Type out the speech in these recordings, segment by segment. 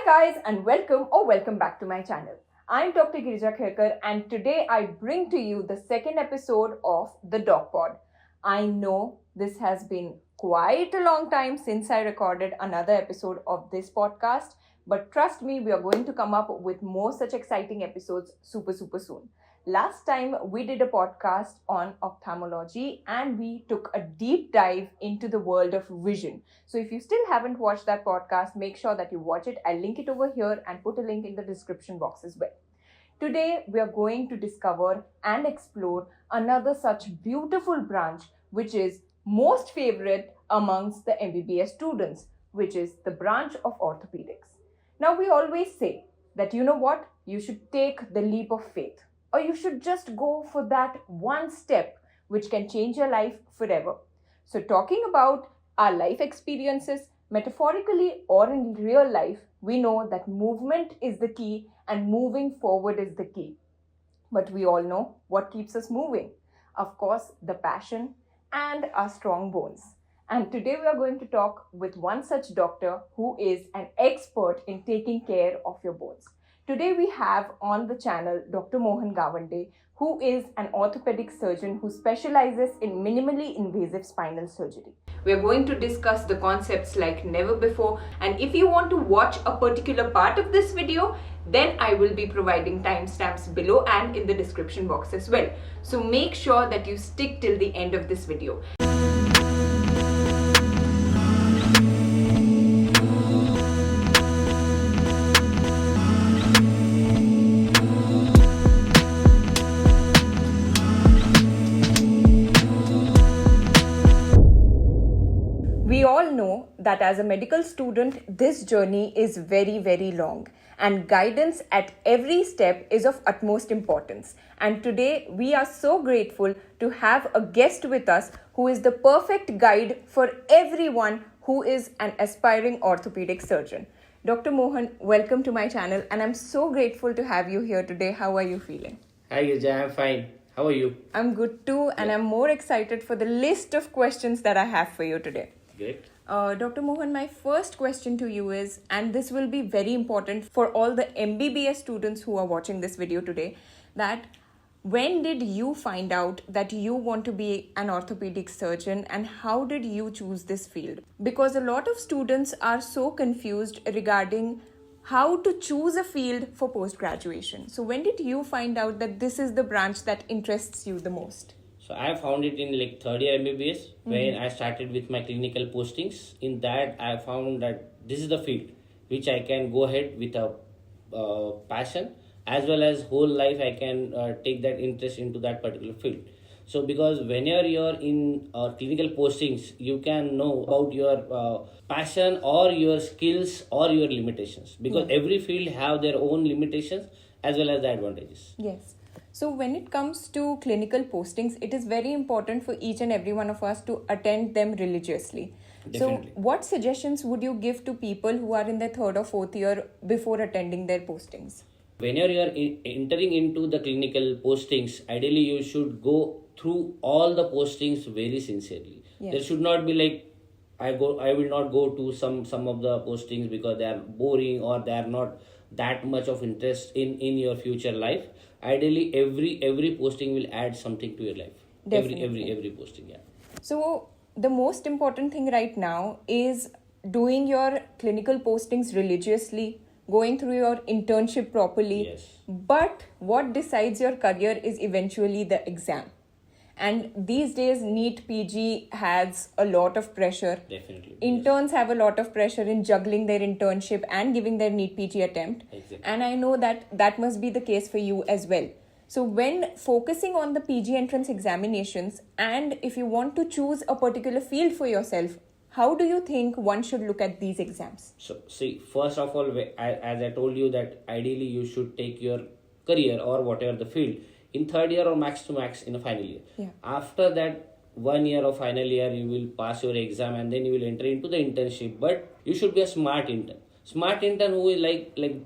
guys, and welcome back to my channel. I'm Dr. Girija Khelkar, and today I bring to you the second episode of TheDocPod. I know this has been quite a long time since I recorded another episode of this podcast, but trust me, we are going to come up with more such exciting episodes super soon. Last time we did a podcast on ophthalmology and we took a deep dive into the world of vision. So if you still haven't watched that podcast, make sure that you watch it. I'll link it over here and put a link in the description box as well. Today we are going to discover and explore another such beautiful branch which is most favorite amongst the MBBS students, which is the branch of orthopedics. Now we always say that you should take the leap of faith. Or you should just go for that one step which can change your life forever. So talking about our life experiences, metaphorically or in real life, we know that movement is the key and moving forward is the key. But we all know what keeps us moving. Of course, the passion and our strong bones. And today we are going to talk with one such doctor who is an expert in taking care of your bones. Today we have on the channel Dr. Mohan Gawande, who is an orthopedic surgeon who specializes in minimally invasive spinal surgery. We are going to discuss the concepts like never before, and if you want to watch a particular part of this video, then I will be providing timestamps below and in the description box as well. So make sure that you stick till the end of this video. We all know that as a medical student, this journey is very long, and guidance at every step is of utmost importance. And today we are so grateful to have a guest with us who is the perfect guide for everyone who is an aspiring orthopedic surgeon. Dr. Mohan, welcome to my channel, and I'm so grateful to have you here today. How are you feeling? Hi Girija, I'm fine. How are you? I'm good too, and I'm more excited for the list of questions that I have for you today. Great. Dr. Mohan, my first question to you is, and this will be very important for all the MBBS students who are watching this video today, that when did you find out that you want to be an orthopedic surgeon and how did you choose this field? Because a lot of students are so confused regarding how to choose a field for post-graduation. So when did you find out that this is the branch that interests you the most? So I found it in third year MBBS when I started with my clinical postings. In that I found that this is the field which I can go ahead with a passion, as well as whole life I can take that interest into that particular field. So because whenever you're in clinical postings, you can know about your passion or your skills or your limitations, because every field have their own limitations as well as the advantages. Yes. So when it comes to clinical postings, it is very important for each and every one of us to attend them religiously. Definitely. So what suggestions would you give to people who are in their third or fourth year before attending their postings? Whenever you are entering into the clinical postings, ideally you should go through all the postings very sincerely. Yes. There should not be I will not go to some of the postings because they are boring or they are not that much of interest in your future life. Ideally every posting will add something to your life. Definitely. Every posting, yeah. So the most important thing right now is doing your clinical postings religiously, going through your internship properly. Yes. But what decides your career is eventually the exam. And these days, NEET PG has a lot of pressure. Definitely. Interns have a lot of pressure in juggling their internship and giving their NEET PG attempt. Exactly. And I know that must be the case for you as well. So when focusing on the PG entrance examinations, and if you want to choose a particular field for yourself, how do you think one should look at these exams? So see, first of all, as I told you that ideally you should take your career or whatever the field in third year or max to max in a final year. Yeah. After that 1 year of final year, you will pass your exam and then you will enter into the internship. But you should be a smart intern. Smart intern who is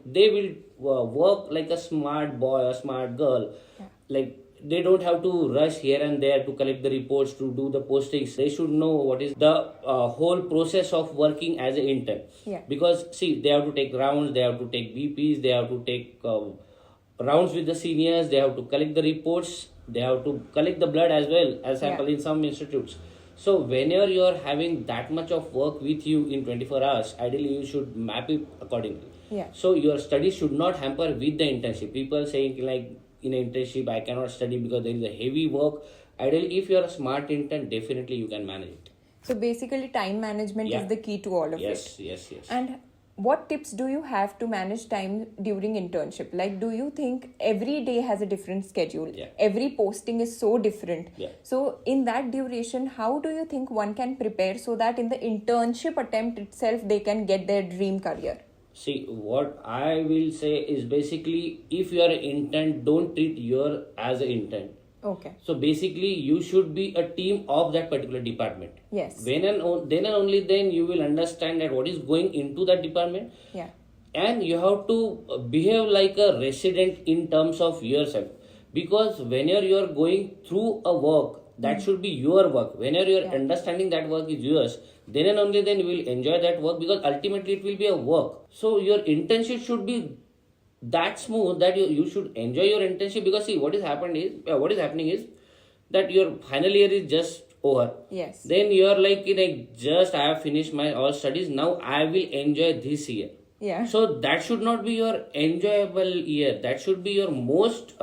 they will work like a smart boy or smart girl. Yeah. they don't have to rush here and there to collect the reports, to do the postings. They should know what is the whole process of working as an intern. Yeah. Because see, they have to take rounds, they have to take BPs, they have to take rounds with the seniors, they have to collect the reports, they have to collect the blood as well as sample in some institutes. So whenever you are having that much of work with you in 24 hours, ideally you should map it accordingly. Yeah. So your studies should not hamper with the internship. People saying like in an internship I cannot study because there is a heavy work. Ideally, if you are a smart intern, definitely you can manage it. So basically time management is the key to all of it. Yes. And what tips do you have to manage time during internship? Like, do you think every day has a different schedule? Yeah. Every posting is so different. Yeah. So in that duration, how do you think one can prepare so that in the internship attempt itself, they can get their dream career? See, what I will say is basically, if you are an intern, don't treat your as an intern. Okay. So basically, you should be a team of that particular department. Yes. Then and only then you will understand that what is going into that department. Yeah. And you have to behave like a resident in terms of yourself. Because whenever you are going through a work, that should be your work. Whenever you are understanding that work is yours, then and only then you will enjoy that work, because ultimately it will be a work. So your internship should be that smooth that you should enjoy your internship. Because see, what is happening is that your final year is just over. Yes. Then you are like, just I have finished my all studies, now I will enjoy this year. Yeah. So that should not be your enjoyable year. That should be your most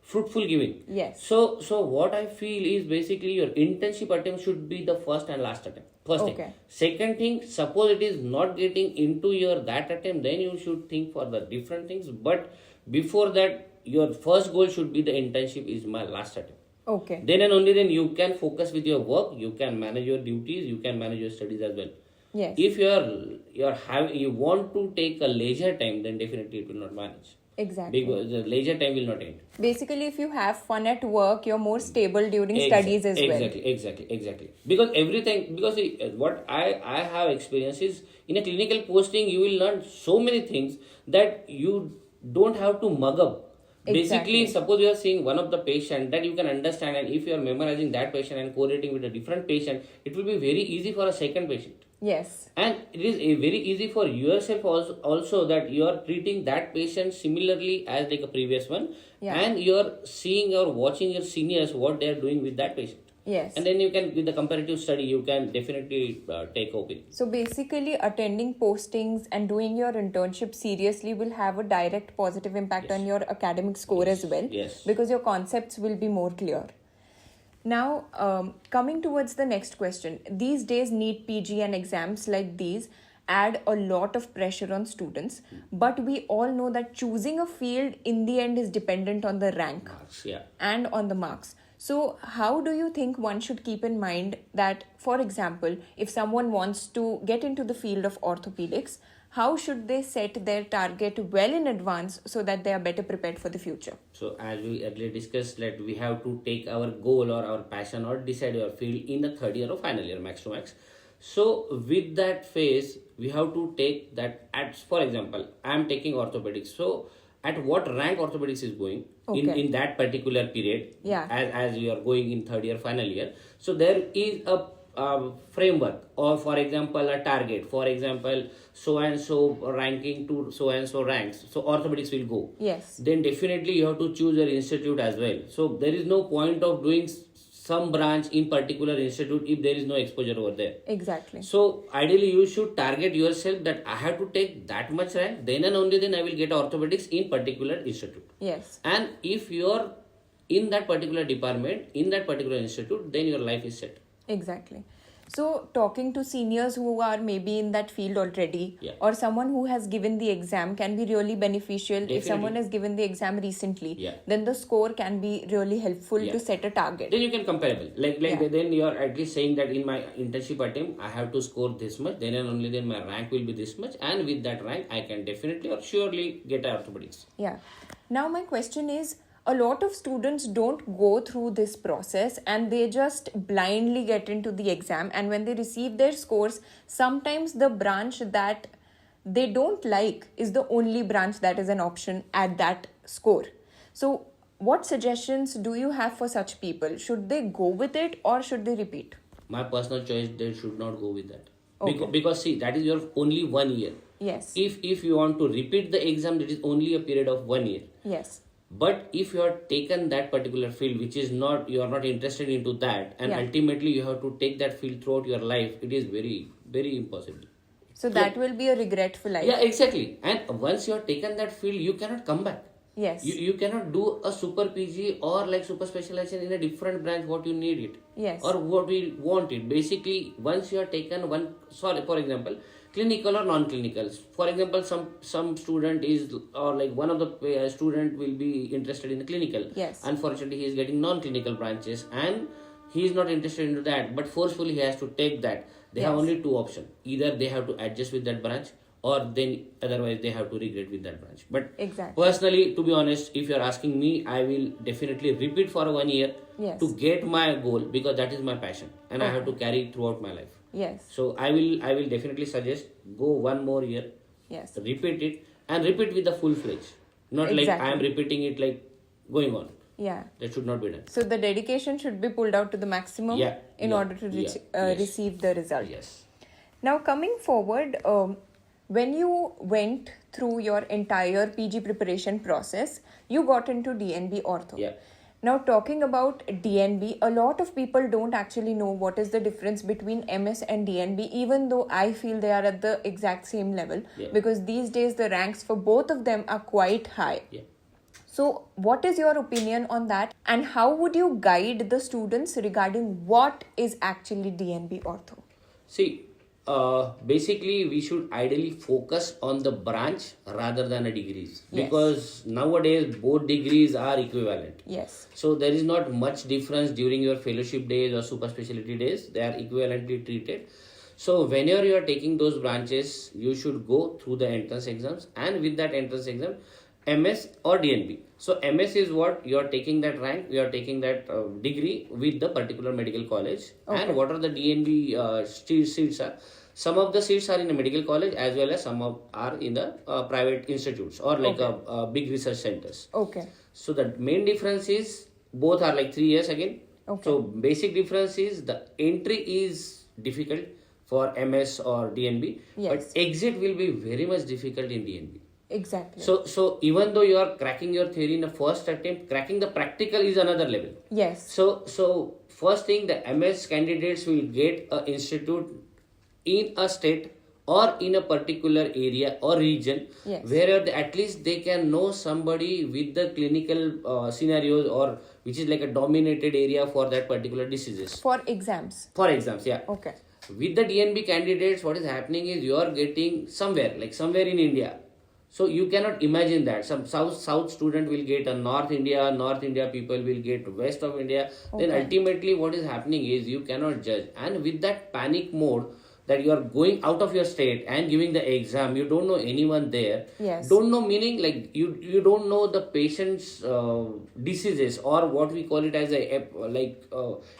fruitful giving. Yes. So what I feel is basically your internship attempt should be the first and last attempt. First thing. Second thing, suppose it is not getting into your that attempt, then you should think for the different things. But before that, your first goal should be the internship is my last attempt. Okay. Then and only then you can focus with your work, you can manage your duties, you can manage your studies as well. Yes. If you want to take a leisure time, then definitely it will not manage. Exactly. Because the leisure time will not end. Basically, if you have fun at work, you're more stable during studies as well. Exactly. Because everything, because what I have experienced is, in a clinical posting, you will learn so many things that you don't have to mug up. Basically, suppose you are seeing one of the patient that you can understand, and if you are memorizing that patient and correlating with a different patient, it will be very easy for a second patient. Yes. And it is very easy for yourself also that you are treating that patient similarly as like a previous one. Yeah. And you are seeing or watching your seniors what they are doing with that patient. Yes. And then you can, with the comparative study, you can definitely take opinion. So basically, attending postings and doing your internship seriously will have a direct positive impact on your academic score as well. Yes. Because your concepts will be more clear. Now, coming towards the next question. These days, NEET PG and exams like these add a lot of pressure on students. But we all know that choosing a field in the end is dependent on the rank and on the marks. So how do you think one should keep in mind that, for example, if someone wants to get into the field of orthopedics, how should they set their target well in advance so that they are better prepared for the future? So as we earlier discussed, that we have to take our goal or our passion or decide our field in the third year or final year, max to max. So with that phase, we have to take that for example, I am taking orthopedics. So at what rank orthopedics is going in that particular period, as you are going in third year, final year. So there is a framework, or for example a target, for example so and so ranking to so and so ranks, so orthopedics will go. Yes. Then definitely you have to choose your institute as well. So there is no point of doing some branch in particular institute if there is no exposure over there. Exactly. So ideally you should target yourself that I have to take that much rank, then and only then I will get orthopedics in particular institute. Yes. And if you are in that particular department, in that particular institute, then your life is set. Exactly. So talking to seniors who are maybe in that field already, or someone who has given the exam can be really beneficial. Definitely. If someone has given the exam recently, then the score can be really helpful to set a target. Then you can comparable. Then you are at least saying that in my internship attempt, I have to score this much, then and only then my rank will be this much, and with that rank, I can definitely or surely get orthopedics. Yeah. Now my question is, a lot of students don't go through this process and they just blindly get into the exam, and when they receive their scores, sometimes the branch that they don't like is the only branch that is an option at that score. So what suggestions do you have for such people? Should they go with it or should they repeat? My personal choice, they should not go with that. Okay. Because see, that is your only 1 year. Yes. If you want to repeat the exam, it is only a period of 1 year. Yes. But if you have taken that particular field, which is not, you are not interested into that, and ultimately you have to take that field throughout your life, it is very, very impossible. So that will be a regretful life. Yeah, exactly. And once you have taken that field, you cannot come back. Yes. You cannot do a super PG or like super specialization in a different branch what you need it. Yes. Or what we want it. Basically, once you have taken for example, clinical or non-clinical. For example, some student is, or like one of the student will be interested in the clinical. Yes. Unfortunately, he is getting non-clinical branches and he is not interested into that, but forcefully he has to take that. They have only two options. Either they have to adjust with that branch, or then otherwise they have to regret with that branch. But personally, to be honest, if you are asking me, I will definitely repeat for 1 year to get my goal, because that is my passion and I have to carry it throughout my life. Yes. So I will definitely suggest go 1 more year. Yes. Repeat it and repeat with the full fledged. Not like I am repeating it like going on. Yeah. That should not be done. So the dedication should be pulled out to the maximum in order to receive the result. Yes. Now coming forward, when you went through your entire PG preparation process, you got into DNB Ortho. Yeah. Now talking about DNB, a lot of people don't actually know what is the difference between MS and DNB, even though I feel they are at the exact same level, because these days the ranks for both of them are quite high. Yeah. So what is your opinion on that, and how would you guide the students regarding what is actually DNB Ortho? See, basically we should ideally focus on the branch rather than a degrees, because nowadays both degrees are equivalent. Yes. So there is not much difference during your fellowship days or super specialty days. They are equivalently treated. So whenever you are taking those branches, you should go through the entrance exams, and with that entrance exam, MS or DNB. So MS is what you are taking that rank, you are taking that degree with the particular medical college. And what are the DNB seats are? Some of the seats are in a medical college, as well as some are in the private institutes or like big research centers. Okay. So the main difference is both are like 3 years again. Okay. So basic difference is the entry is difficult for MS or DNB, but exit will be very much difficult in DNB. Exactly. So even though you are cracking your theory in the first attempt, cracking the practical is another level. Yes. So first thing, the MS candidates will get an institute in a state or in a particular area or region, where at least they can know somebody with the clinical scenarios, or which is like a dominated area for that particular diseases. For exams. For exams, yeah. Okay. With the DNB candidates, what is happening is you are getting somewhere in India. So you cannot imagine that some south student will get a North India people will get west of India. Then ultimately what is happening is you cannot judge. And with that panic mode that you are going out of your state and giving the exam, you don't know anyone there. Yes. Don't know meaning like you don't know the patient's diseases, or what we call it as a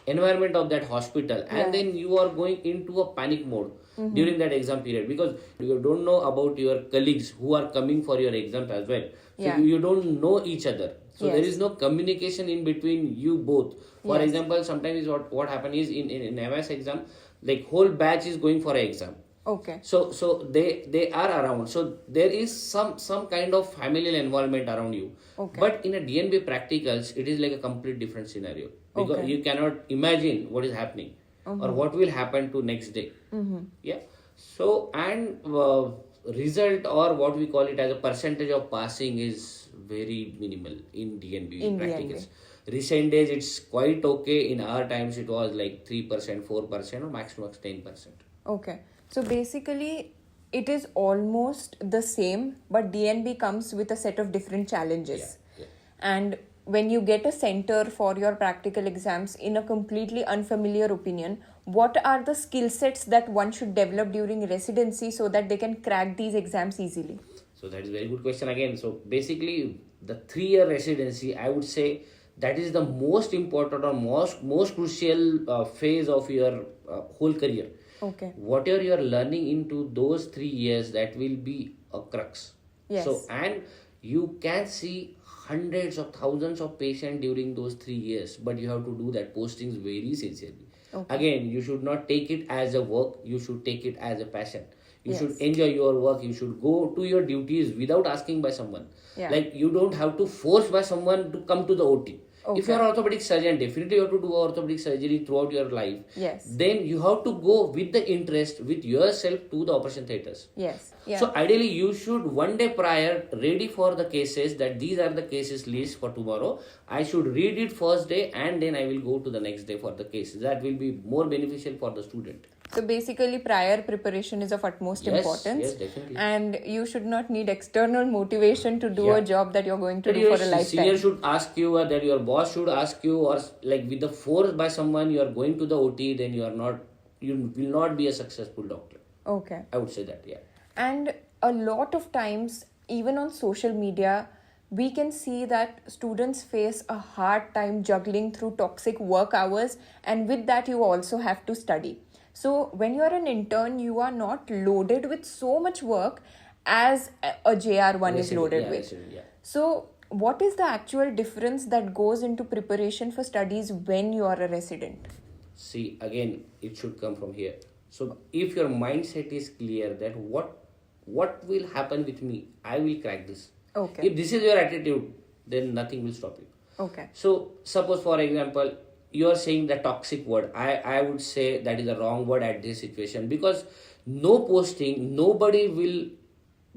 environment of that hospital. And then you are going into a panic mode during that exam period, because you don't know about your colleagues who are coming for your exams as well. So you don't know each other. So there is no communication in between you both. For example, sometimes what happens is in MS exam, like whole batch is going for an exam. Okay. So they are around. So there is some kind of familial involvement around you. Okay. But in a DNB practicals, it is like a complete different scenario, because you cannot imagine what is happening or what will happen to next day. Yeah. So and result, or what we call it as a percentage of passing, is very minimal in DNB practicals. Recent days it's quite okay. In our times it was like 3%, 4%, or max 10%. Okay. So basically it is almost the same, but DNB comes with a set of different challenges. And when you get a center for your practical exams in a completely unfamiliar opinion, what are the skill sets that one should develop during residency so that they can crack these exams easily? So that is a very good question again. So basically the 3-year residency, I would say that is the most important or most crucial phase of your whole career. Okay. Whatever you are learning into those 3 years, that will be a crux. Yes. So and You can see hundreds of thousands of patients during those 3 years, but you have to do that postings very sincerely. Okay. Again, you should not take it as a work, you should take it as a passion. You Yes. should enjoy your work, you should go to your duties without asking by someone. Yeah. Like, you don't have to force by someone to come to the OT. Okay. If you are an orthopedic surgeon, definitely you have to do orthopedic surgery throughout your life. Yes. Then you have to go with the interest, with yourself to the operation theatres. Yes. Yeah. So ideally, you should one day prior ready for the cases, that these are the cases list for tomorrow. I should read it first day and then I will go to the next day for the cases. That will be more beneficial for the student. So basically, prior preparation is of utmost importance. Yes, definitely. And you should not need external motivation to do Yeah. a job that you're going to That do your for a lifetime. senior should ask you, or that your boss should ask you, or like with the force by someone you are going to the OT, then you will not be a successful doctor. Okay. I would say that, yeah. And a lot of times, even on social media, we can see that students face a hard time juggling through toxic work hours, and with that, you also have to study. So, when you are an intern, you are not loaded with so much work as a JR1 is loaded with. Yeah. So, what is the actual difference that goes into preparation for studies when you are a resident? See, again, it should come from here. So if your mindset is clear that what will happen with me, I will crack this. Okay. If this is your attitude, then nothing will stop you. Okay. So suppose, for example, you are saying the toxic word. I would say that is a wrong word at this situation, because no posting, nobody will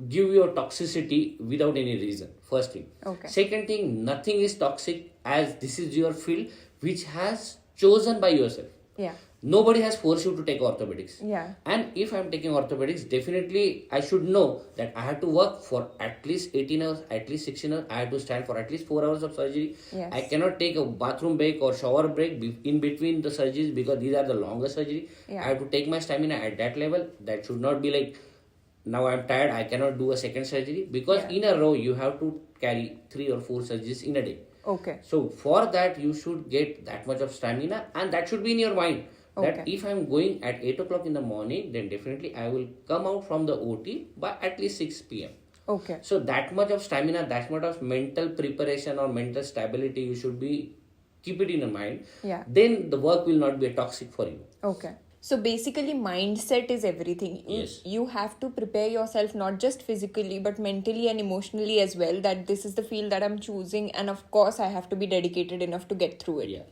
give you a toxicity without any reason. First thing. Okay. Second thing, nothing is toxic, as this is your field which has chosen by yourself. Yeah. Nobody has forced you to take orthopedics. Yeah. And if I'm taking orthopedics, definitely I should know that I have to work for at least 18 hours, at least 16 hours. I have to stand for at least 4 hours of surgery. Yes. I cannot take a bathroom break or shower break in between the surgeries, because these are the longer surgery. Yeah. I have to take my stamina at that level. That should not be like, now I'm tired, I cannot do a second surgery, because Yeah. in a row you have to carry 3 or 4 surgeries in a day. Okay. So for that, you should get that much of stamina, and that should be in your mind. That Okay. if I'm going at 8 o'clock in the morning, then definitely I will come out from the OT by at least 6 p.m. Okay. So that much of stamina, that much of mental preparation or mental stability, you should keep it in your mind. Yeah. Then the work will not be toxic for you. Okay. So basically, mindset is everything. Yes. You have to prepare yourself not just physically but mentally and emotionally as well, that this is the field that I'm choosing, and of course I have to be dedicated enough to get through it. Yeah.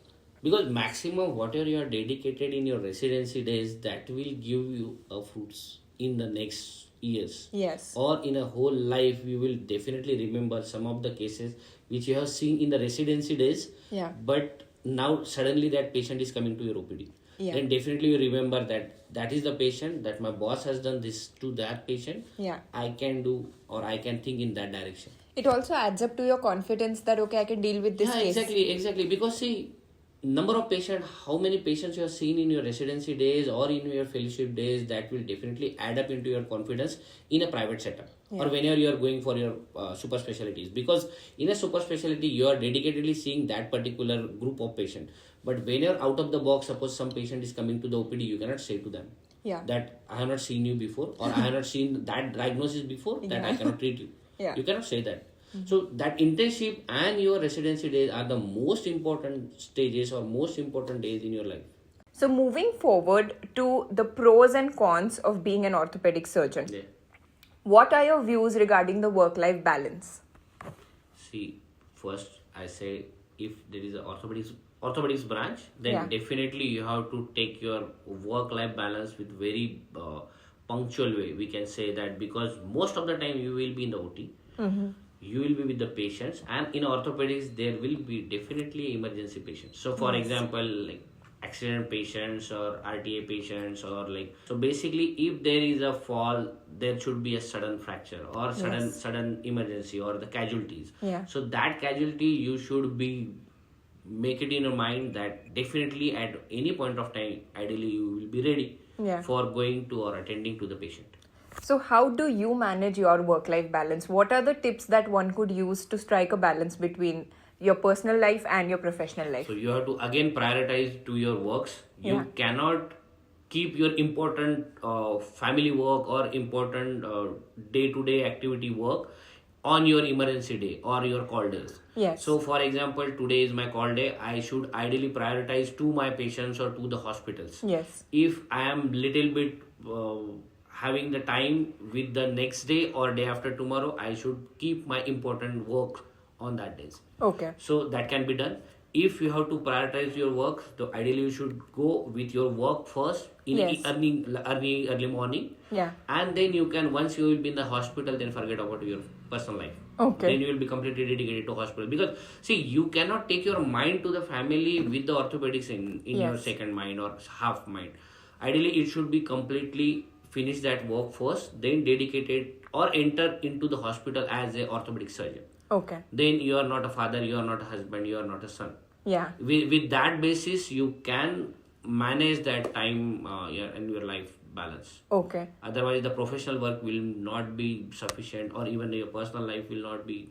Because maximum whatever you are dedicated in your residency days, that will give you fruits in the next years. Yes. Or in a whole life, you will definitely remember some of the cases which you have seen in the residency days. Yeah. But now suddenly that patient is coming to your OPD. Yeah. Then definitely you remember that is the patient, that my boss has done this to that patient. Yeah. I can do, or I can think in that direction. It also adds up to your confidence that, okay, I can deal with this case. Exactly. Because see, number of patients, how many patients you have seen in your residency days or in your fellowship days, that will definitely add up into your confidence in a private setup. Yeah. Or whenever you are going for your super specialties. Because in a super specialty, you are dedicatedly seeing that particular group of patients. But when you're out of the box, suppose some patient is coming to the OPD, you cannot say to them that I have not seen you before, or I have not seen that diagnosis before, that I cannot treat you. Yeah. You cannot say that. So that internship and your residency days are the most important stages or most important days in your life. So moving forward to the pros and cons of being an orthopedic surgeon. Yeah. What are your views regarding the work-life balance? See, first I say, if there is an orthopedics branch, then definitely you have to take your work-life balance with very punctual way. We can say that, because most of the time you will be in the OT. Mm-hmm. You will be with the patients, and in orthopedics there will be definitely emergency patients. So for example, like accident patients or RTA patients, or like, so basically if there is a fall, there should be a sudden fracture or sudden emergency or the casualties. Yeah. So that casualty, you should make it in your mind that definitely at any point of time, ideally you will be ready for going to or attending to the patient. So how do you manage your work-life balance? What are the tips that one could use to strike a balance between your personal life and your professional life? So you have to again prioritize to your works. You cannot keep your important family work or important day-to-day activity work on your emergency day or your call days. Yes. So for example, today is my call day. I should ideally prioritize to my patients or to the hospitals. Yes. If I am little bit having the time with the next day or day after tomorrow, I should keep my important work on that days. Okay. So that can be done. If you have to prioritize your work, so ideally you should go with your work first in Yes. early morning. Yeah. And then you can, once you will be in the hospital, then forget about your personal life. Okay. Then you will be completely dedicated to hospital. Because see, you cannot take your mind to the family with the orthopedics in your Yes. second mind or half mind. Ideally, it should be completely finish that work first, then dedicated or enter into the hospital as a orthopedic surgeon. Okay. Then you are not a father, you are not a husband, you are not a son. Yeah. With that basis, you can manage that time and your life balance. Okay. Otherwise, the professional work will not be sufficient, or even your personal life will not be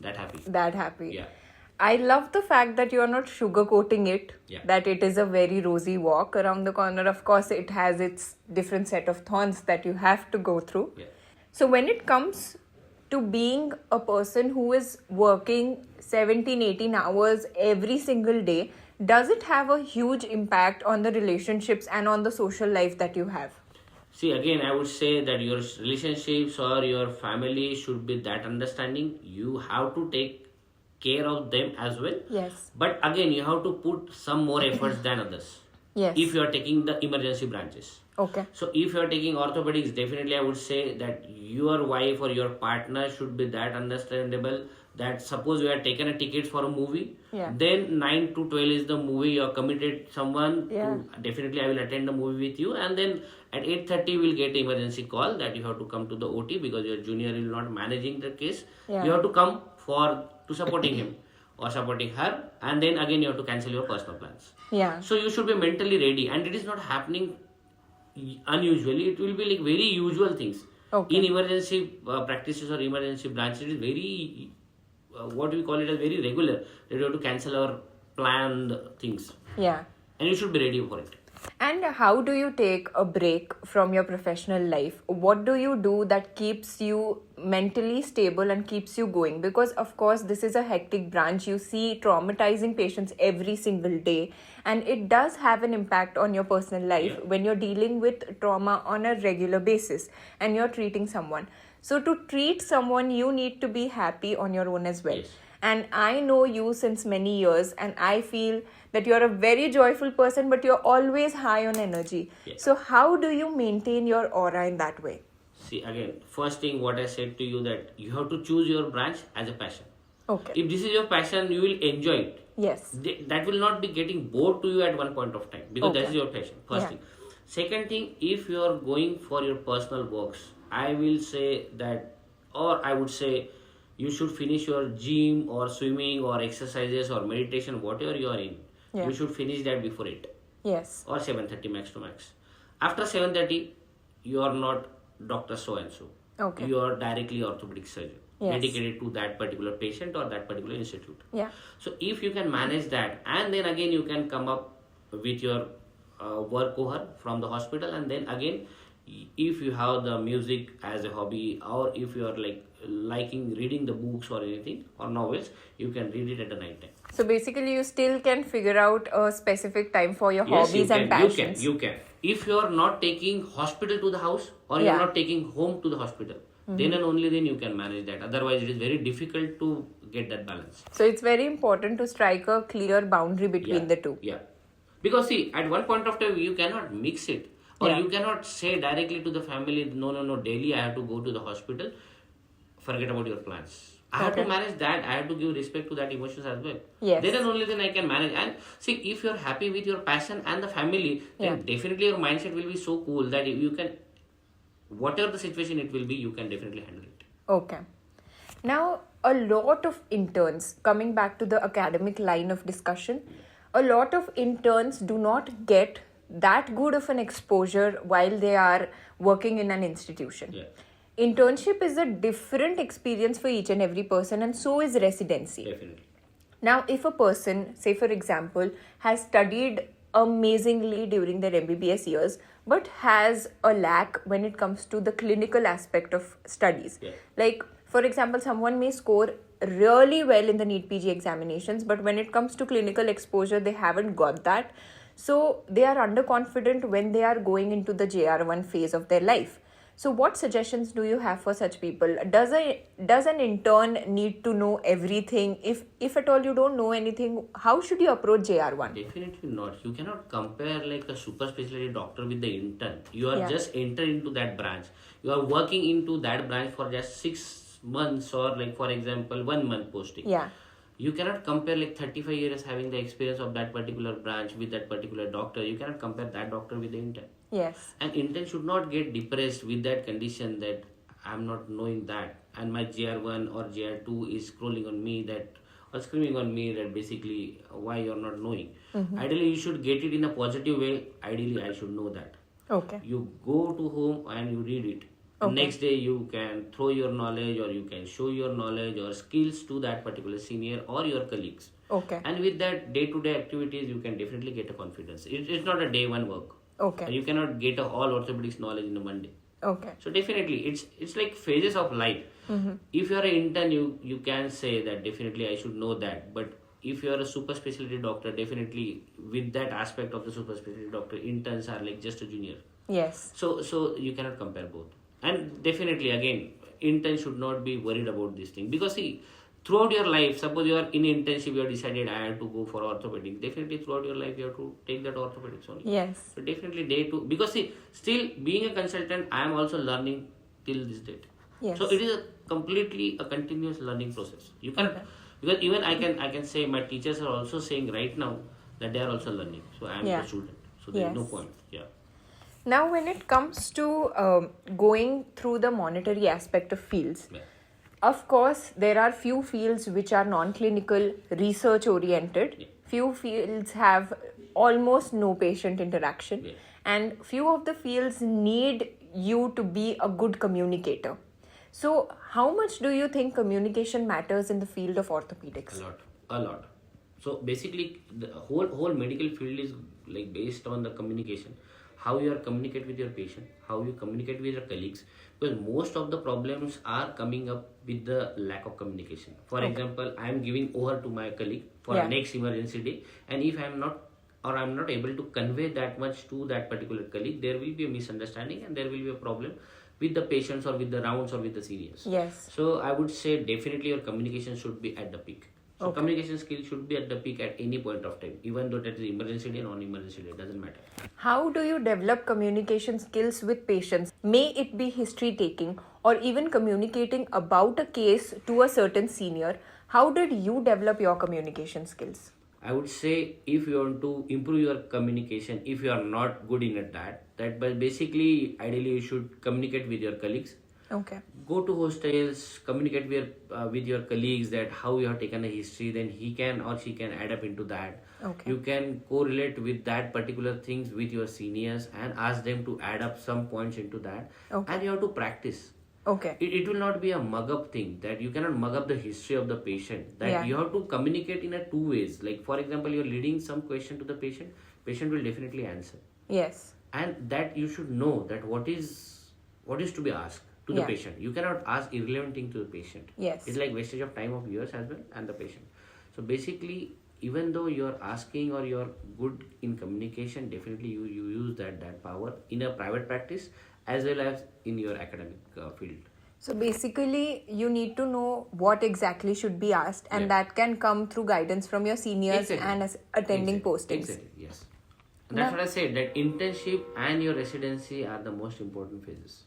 that happy. That happy. Yeah. I love the fact that you're not sugarcoating it, Yeah. that it is a very rosy walk around the corner. Of course, it has its different set of thorns that you have to go through. Yeah. So when it comes to being a person who is working 17-18 hours every single day, does it have a huge impact on the relationships and on the social life that you have? See, again, I would say that your relationships or your family should be that understanding. You have to take care of them as well. Yes. But again, you have to put some more efforts than others. Yes. If you are taking the emergency branches. Okay. So if you are taking orthopedics, definitely I would say that your wife or your partner should be that understandable, that suppose you have taken a ticket for a movie, Yeah. then 9 to 12 is the movie, you are committed someone Yeah. to, definitely I will attend the movie with you, and then at 8:30 we will get an emergency call that you have to come to the OT because your junior is not managing the case. Yeah. You have to come to supporting him or supporting her, and then again you have to cancel your personal plans. Yeah. So you should be mentally ready, and it is not happening unusually. It will be like very usual things. Okay. In emergency practices or emergency branches, it is very what we call it as very regular that you have to cancel our planned things, Yeah. and you should be ready for it. And how do you take a break from your professional life? What do you do that keeps you mentally stable and keeps you going? Because of course this is a hectic branch. You see traumatizing patients every single day, and it does have an impact on your personal life. Yeah. When you're dealing with trauma on a regular basis and you're treating someone. So to treat someone, you need to be happy on your own as well. Yes. And I know you since many years, and I feel that you're a very joyful person, but you're always high on energy. Yeah. So how do you maintain your aura in that way? See, again, first thing what I said to you, that you have to choose your branch as a passion. Okay. If this is your passion, you will enjoy it. Yes. That will not be getting bored to you at one point of time, because Okay. that is your passion. First Yeah. thing. Second thing, if you are going for your personal works, I will say that, or I would say, you should finish your gym or swimming or exercises or meditation, whatever you are in. Yeah. You should finish that before 8 Yes. or 7:30 max to max. After 7:30, you are not Dr. So and so. Okay. You are directly orthopedic surgeon, Yes. dedicated to that particular patient or that particular institute. Yeah. So if you can manage that, and then again you can come up with your work cohort from the hospital, and then again, if you have the music as a hobby, or if you are like liking reading the books or anything or novels, you can read it at the night time. So basically you still can figure out a specific time for your Yes, hobbies you and can, passions. you can. If you are not taking hospital to the house, or you Yeah. are not taking home to the hospital, then and only then you can manage that. Otherwise, it is very difficult to get that balance. So it's very important to strike a clear boundary between the two. Yeah. Because see, at one point of time, you cannot mix it. Or Yeah. you cannot say directly to the family, no, daily I have to go to the hospital. Forget about your plans. I have to Okay. manage that. I have to give respect to that emotions as well. Yes. Then and only then I can manage. And see, if you're happy with your passion and the family, then Yeah. definitely your mindset will be so cool that you can, whatever the situation it will be, you can definitely handle it. Okay. Now, a lot of interns, coming back to the academic line of discussion, a lot of interns do not get that good of an exposure while they are working in an institution. Yeah. Internship is a different experience for each and every person, and so is residency. Definitely. Now, if a person, say for example, has studied amazingly during their MBBS years, but has a lack when it comes to the clinical aspect of studies. Yeah. Like, For example, someone may score really well in the NEET PG examinations, but when it comes to clinical exposure, they haven't got that. So they are underconfident when they are going into the JR1 phase of their life. So what suggestions do you have for such people? Does an intern need to know everything? If at all you don't know anything, how should you approach JR1? Definitely not. You cannot compare like a super specialty doctor with the intern. You are just enter into that branch. You are working into that branch for just 6 months or like for example 1 month posting. Yeah. You cannot compare like 35 years having the experience of that particular branch with that particular doctor. You cannot compare that doctor with the intern. Yes. And intern should not get depressed with that condition that I'm not knowing that and my GR1 or GR2 is scrolling on me that or screaming on me that basically why you're not knowing. Ideally you should get it in a positive way. Ideally I should know that. Okay. You go to home and you read it. Next day you can throw your knowledge or you can show your knowledge or skills to that particular senior or your colleagues. Okay. And with that day-to-day activities you can definitely get a confidence. It's not a day one work. Okay. And you cannot get all orthopedics knowledge in a one day. Okay. So definitely it's like phases of life. If you are an intern you can say that definitely I should know that, but if you are a super specialty doctor, definitely with that aspect of the super specialty doctor, interns are like just a junior. Yes. So you cannot compare both. And definitely again intern should not be worried about this thing, because see, throughout your life, suppose you are in internship, you have decided I have to go for orthopedics. Definitely throughout your life you have to take that orthopedics only. Yes. So definitely day two, because see, still being a consultant, I am also learning till this date. Yes. So it is completely a continuous learning process. You can because even I can say my teachers are also saying right now that they are also learning. So I am the student. So there is no point. Yeah. Now, when it comes to going through the monetary aspect of fields, of course, there are few fields which are non-clinical, research-oriented. Few fields have almost no patient interaction. And few of the fields need you to be a good communicator. So, how much do you think communication matters in the field of orthopedics? A lot. So basically, the whole medical field is like based on the communication. How you are communicate with your patient, how you communicate with your colleagues, because most of the problems are coming up with the lack of communication. For example, I am giving over to my colleague for next emergency day, and if I am not able to convey that much to that particular colleague, there will be a misunderstanding and there will be a problem with the patients or with the rounds or with the seniors. Yes. So I would say definitely your communication should be at the peak. So communication skill should be at the peak at any point of time, even though that is emergency day or non-emergency day, doesn't matter. How do you develop communication skills with patients? May it be history taking or even communicating about a case to a certain senior. How did you develop your communication skills? I would say if you want to improve your communication, if you are not good in that but basically ideally you should communicate with your colleagues. Okay. Go to hostels, communicate with your colleagues that how you have taken a history, then he can or she can add up into that. Okay. You can correlate with that particular things with your seniors and ask them to add up some points into that. Okay. And you have to practice. Okay. It will not be a mug up thing, that you cannot mug up the history of the patient. That you have to communicate in a two ways. Like for example, you're leading some question to the patient will definitely answer. Yes. And that you should know that what is to be asked to the patient. You cannot ask irrelevant thing to the patient. Yes. It's like wastage of time of yours as well and the patient. So basically, even though you're asking or you're good in communication, definitely you use that power in a private practice as well as in your academic field. So basically, you need to know what exactly should be asked, and that can come through guidance from your seniors and attending postings. Exactly, yes. And that's what I said, that internship and your residency are the most important phases.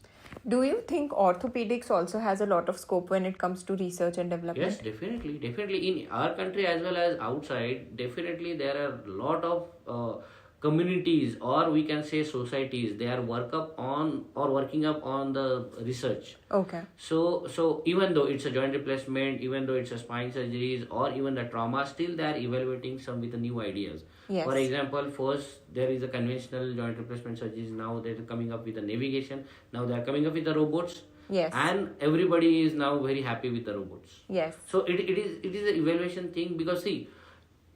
Do you think orthopedics also has a lot of scope when it comes to research and development? Yes, definitely. In our country as well as outside, definitely there are a lot of communities, or we can say societies, they are working up on the research. Okay. So even though it's a joint replacement, even though it's a spine surgeries or even the trauma, still they are evaluating some with the new ideas. Yes. For example, first there is a conventional joint replacement surgeries. Now they're coming up with the navigation. Now they are coming up with the robots. Yes. And everybody is now very happy with the robots. Yes. So it is an evaluation thing, because see,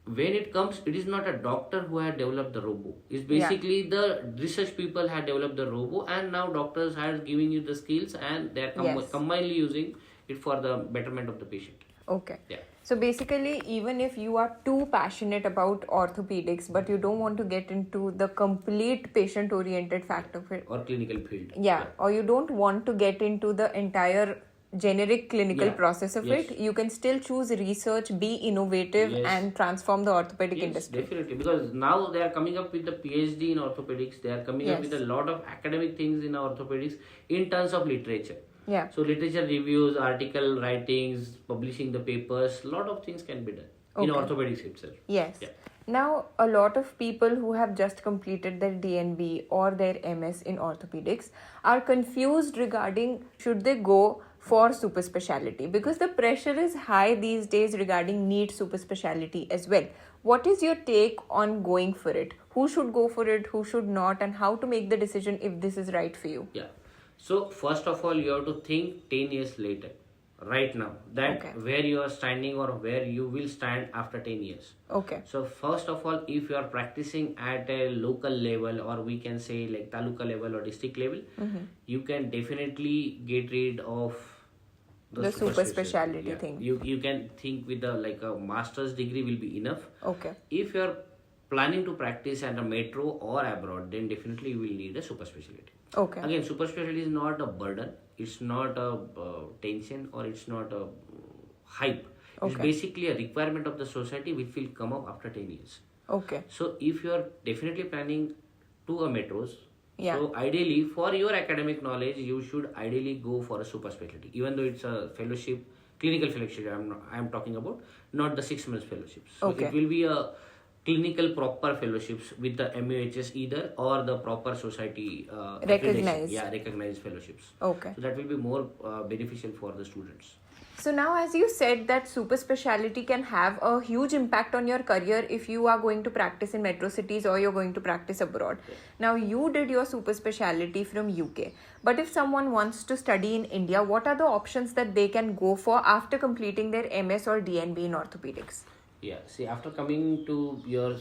when it comes, it is not a doctor who had developed the robo. It's basically the research people had developed the robo, and now doctors are giving you the skills and they are combinedly using it for the betterment of the patient. Okay. Yeah. So basically, even if you are too passionate about orthopedics, but you don't want to get into the complete patient-oriented fact of it, Or clinical field. yeah, or you don't want to get into the entire generic clinical Yeah. process of Yes. it, you can still choose research, be innovative, Yes. and transform the orthopedic Yes, industry. definitely. Because now they are coming up with the PhD in orthopedics. They are coming up with a Yes. lot of academic things in orthopedics in terms of literature. Yeah. So literature reviews, article writings, publishing the papers, lot of things can be done in Okay. orthopedics itself. Yes. Yeah. Now, a lot of people who have just completed their DNB or their MS in orthopedics are confused regarding should they go for super speciality, because the pressure is high these days regarding NEET super speciality as well. What is your take on going for it? Who should go for it, who should not, and how to make the decision if this is right for you? Yeah. So first of all, you have to think 10 years later, right now, that Okay. where you are standing or where you will stand after 10 years. Okay. So first of all, if you are practicing at a local level, or we can say like taluka level or district level, you can definitely get rid of The super speciality thing. You can think with the like a master's degree will be enough. Okay. If you are planning to practice at a metro or abroad, then definitely you will need a super specialty. Okay. Again, super specialty is not a burden, it's not a tension, or it's not a hype. It's Okay. basically a requirement of the society which will come up after 10 years. Okay. So if you are definitely planning to a metros, Yeah. so ideally for your academic knowledge, you should ideally go for a super specialty, even though it's a fellowship, clinical fellowship. I'm talking about, not the 6 months fellowship. So Okay. it will be a clinical proper fellowships with the MUHS either, or the proper society accreditation. Recognized. Yeah, recognized fellowships. Okay. So that will be more beneficial for the students. So now, as you said, that super speciality can have a huge impact on your career if you are going to practice in metro cities or you're going to practice abroad. Now, you did your super speciality from UK. But if someone wants to study in India, what are the options that they can go for after completing their MS or DNB in orthopedics? Yeah, see, after coming to your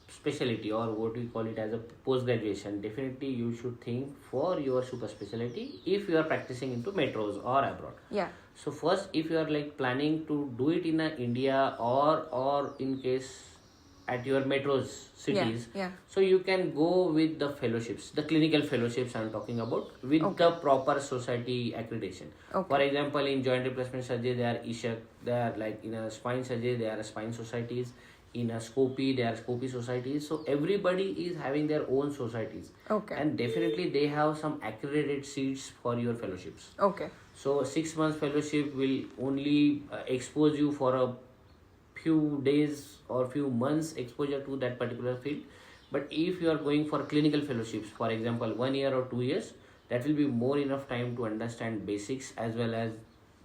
specialty, or what we call it as a post graduation, definitely you should think for your super specialty if you are practicing into metros or abroad. Yeah. So first, if you are like planning to do it in India, or in case at your metros cities, Yeah. so you can go with the fellowships, the clinical fellowships I'm talking about, with the proper society accreditation. Okay. For example, in joint replacement surgery, they are ISHAC, they are like in a spine surgery, they are spine societies, in a Scopy, they are Scopy societies. So everybody is having their own societies. Okay. And definitely they have some accredited seats for your fellowships. Okay. So 6 months fellowship will only expose you for a few days or few months exposure to that particular field. But if you are going for clinical fellowships, for example 1 year or 2 years, that will be more enough time to understand basics as well as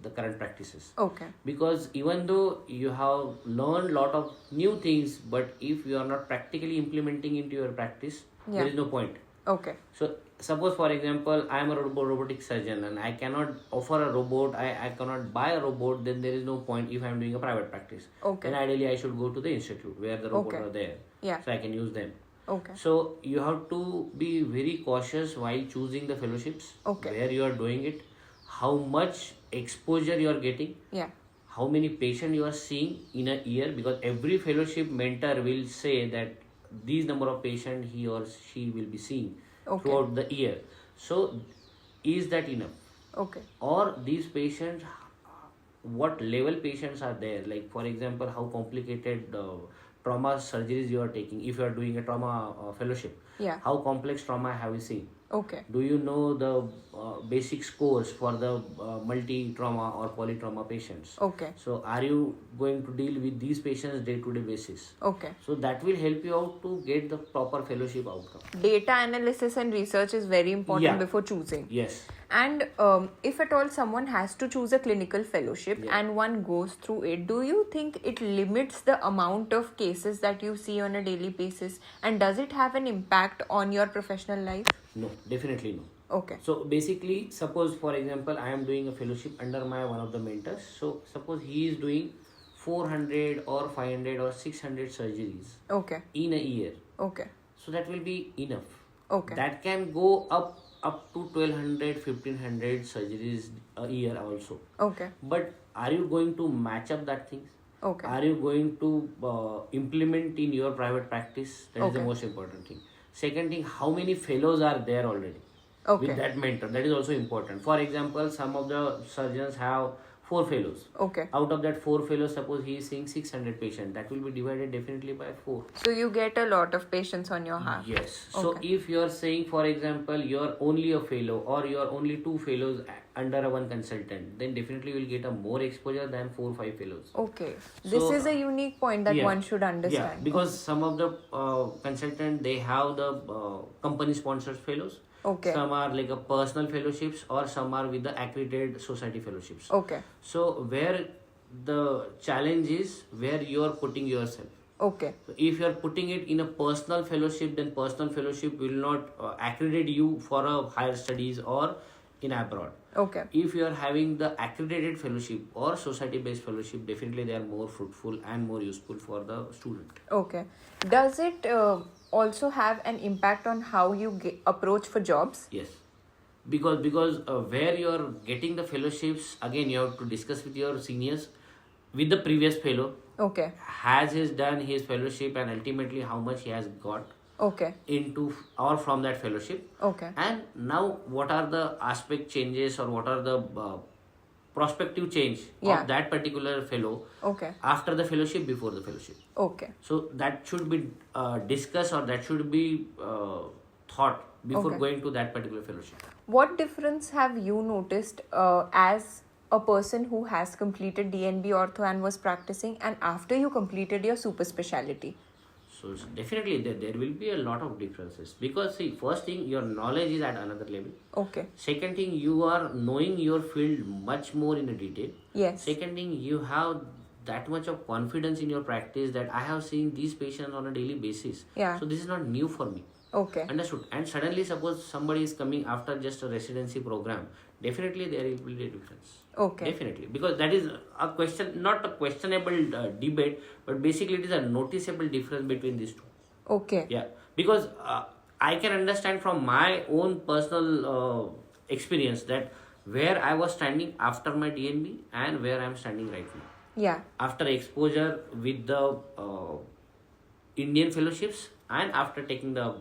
the current practices. Okay. Because even though you have learned lot of new things, but if you are not practically implementing into your practice, there is no point. Okay. So suppose for example I am a robotic surgeon and I cannot offer a robot, I cannot buy a robot, then there is no point if I am doing a private practice. Okay. Then ideally I should go to the institute where the robots are there. Yeah. So I can use them. Okay. So you have to be very cautious while choosing the fellowships, Okay. where you are doing it, how much exposure you are getting, Yeah. how many patients you are seeing in a year, because every fellowship mentor will say that these number of patients he or she will be seeing throughout the year. So is that enough? Okay. Or these patients, what level patients are there, like for example how complicated trauma surgeries you are taking, if you are doing a trauma fellowship, Yeah. how complex trauma have you seen? Okay. Do you know the basic scores for the multi-trauma or polytrauma patients? Okay. So are you going to deal with these patients day-to-day basis? Okay. So that will help you out to get the proper fellowship outcome. Data analysis and research is very important Yeah. before choosing. Yes. And if at all someone has to choose a clinical fellowship and one goes through it, do you think it limits the amount of cases that you see on a daily basis? And does it have an impact on your professional life? No, definitely no. Okay. So basically, suppose for example, I am doing a fellowship under my one of the mentors. So suppose he is doing 400 or 500 or 600 surgeries Okay. in a year. Okay. So that will be enough. Okay. That can go up up to 1200, 1500 surgeries a year also. Okay. But are you going to match up that things? Okay. Are you going to implement in your private practice? That is the Okay. most important thing. Second thing, how many fellows are there already Okay. with that mentor? That is also important. For example, some of the surgeons have 4 fellows. Okay. Out of that 4 fellows, suppose he is seeing 600 patients. That will be divided definitely by 4. So you get a lot of patients on your hand. Yes. So Okay. if you are saying, for example, you are only a fellow or you are only 2 fellows under a one consultant, then definitely you will get a more exposure than 4 or 5 fellows. Okay. This So, is a unique point that yeah. one should understand. Yeah, because some of the consultant, they have the company sponsored fellows. Okay. Some are like a personal fellowships or some are with the accredited society fellowships. Okay. So where the challenge is where you are putting yourself. Okay. So if you are putting it in a personal fellowship, then personal fellowship will not accredit you for a higher studies or in abroad. Okay. If you are having the accredited fellowship or society based fellowship, definitely they are more fruitful and more useful for the student. Okay. Does it also have an impact on how you approach for jobs? Yes, because where you are getting the fellowships, again you have to discuss with your seniors, with the previous fellow. Okay. Has he done his fellowship and ultimately how much he has got Okay. into or from that fellowship. Okay. And now what are the aspect changes or what are the prospective change Yeah. of that particular fellow Okay. after the fellowship, before the fellowship. Okay. So that should be discussed or that should be thought before Okay. going to that particular fellowship. What difference have you noticed as a person who has completed DNB Ortho and was practicing, and after you completed your super speciality? So definitely there will be a lot of differences, because see, first thing, your knowledge is at another level. Okay. Second thing, you are knowing your field much more in a detail. Yes. Second thing, you have that much of confidence in your practice that I have seen these patients on a daily basis. Yeah. So this is not new for me. Okay. Understood. And suddenly suppose somebody is coming after just a residency program, definitely there will be a difference. Okay. Definitely, because that is a question, not a questionable debate, but basically it is a noticeable difference between these two. Okay. Yeah, because I can understand from my own personal experience that where I was standing after my DNB and where I am standing right now. Yeah. After exposure with the Indian fellowships and after taking the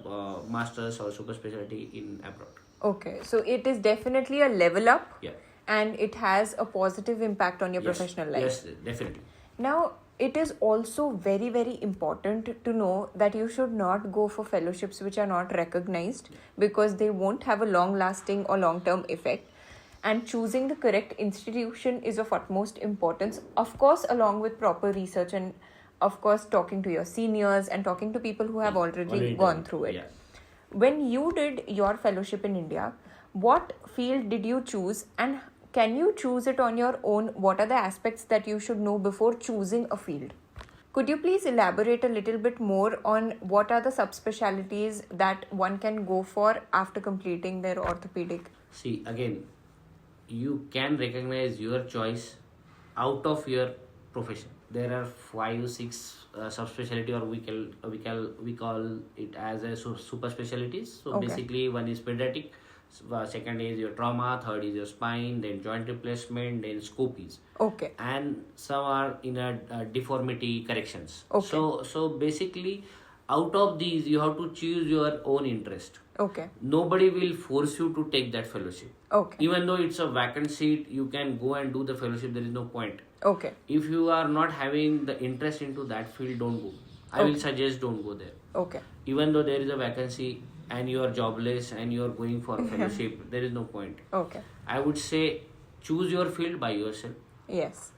masters or super specialty in abroad. Okay. So it is definitely a level up. Yeah. And it has a positive impact on your professional life. Yes, definitely. Now, it is also very, very important to know that you should not go for fellowships which are not recognized, because they won't have a long-lasting or long-term effect. And choosing the correct institution is of utmost importance, of course, along with proper research and, of course, talking to your seniors and talking to people who have already gone through it. Yeah. When you did your fellowship in India, what field did you choose, and can you choose it on your own? What are the aspects that you should know before choosing a field? Could you please elaborate a little bit more on what are the subspecialties that one can go for after completing their orthopedic? See, again, you can recognize your choice out of your profession. There are 5, 6 subspecialty, or we call it as a super specialties. So Okay. basically, one is pediatric, second is your trauma, third is your spine, then joint replacement, then scopies. Okay. And some are in a deformity corrections. Okay. So basically, out of these, you have to choose your own interest. Okay. Nobody will force you to take that fellowship. Okay. Even though it's a vacant seat, you can go and do the fellowship. There is no point. Okay. If you are not having the interest into that field, don't go. I will suggest don't go there. Okay. Even though there is a vacancy and you are jobless and you are going for a fellowship, there is no point. Okay. I would say choose your field by yourself. Yes.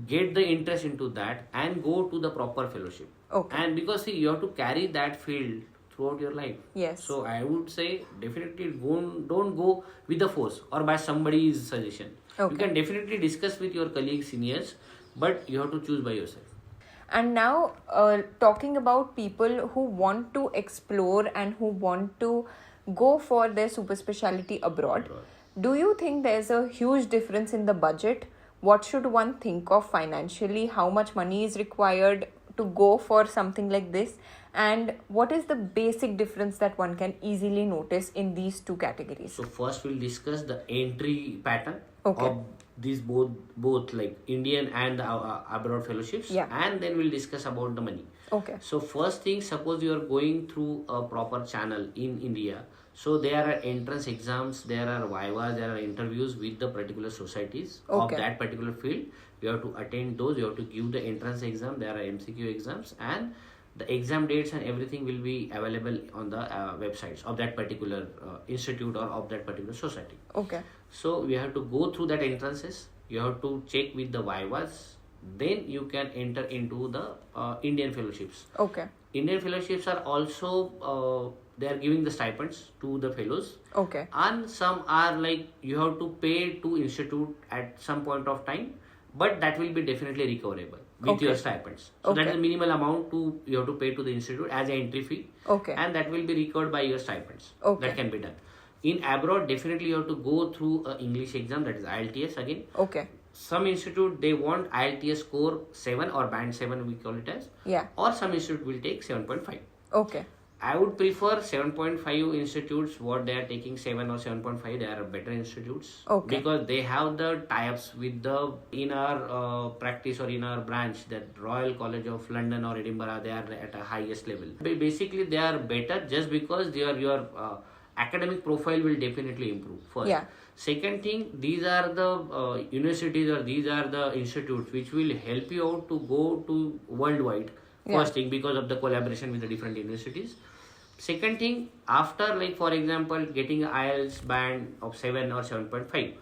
Get the interest into that and go to the proper fellowship. Okay. And because see, you have to carry that field throughout your life. Yes. So I would say definitely don't go with the force or by somebody's suggestion. Okay. You can definitely discuss with your colleagues, seniors, but you have to choose by yourself. And now, talking about people who want to explore and who want to go for their super specialty abroad, do you think there's a huge difference in the budget? What should one think of financially? How much money is required to go for something like this? And what is the basic difference that one can easily notice in these two categories? So first we'll discuss the entry pattern Okay. of these both like Indian and the abroad fellowships, Yeah. and then we'll discuss about the money. Okay. So first thing, suppose you are going through a proper channel in India. So there are entrance exams, there are vivas, there are interviews with the particular societies Okay. of that particular field. You have to attend those, you have to give the entrance exam, there are MCQ exams, and the exam dates and everything will be available on the websites of that particular institute or of that particular society. Okay. So you have to go through that entrances, you have to check with the vivas, then you can enter into the Indian fellowships. Okay. Indian fellowships are also they are giving the stipends to the fellows, Okay. and some are like you have to pay to institute at some point of time, but that will be definitely recoverable with Okay. your stipends. So that Okay. is the minimal amount you have to pay to the institute as an entry fee, Okay. and that will be recovered by your stipends. Okay. That can be done. In abroad, definitely you have to go through a English exam, that is IELTS again. Okay. Some institute they want IELTS score 7 or band 7 we call it as, Yeah. or some institute will take 7.5. Okay. I would prefer 7.5 institutes. What they are taking 7 or 7.5, they are better institutes. Okay. Because they have the tie-ups with the in our practice or in our branch, that Royal College of London or Edinburgh, they are at a highest level. Basically, they are better just because your academic profile will definitely improve. First. Yeah. Second thing, these are the universities or these are the institutes which will help you out to go to worldwide. Yeah. First thing, because of the collaboration with the different universities. Second thing, after like for example getting an IELTS band of 7 or 7.5,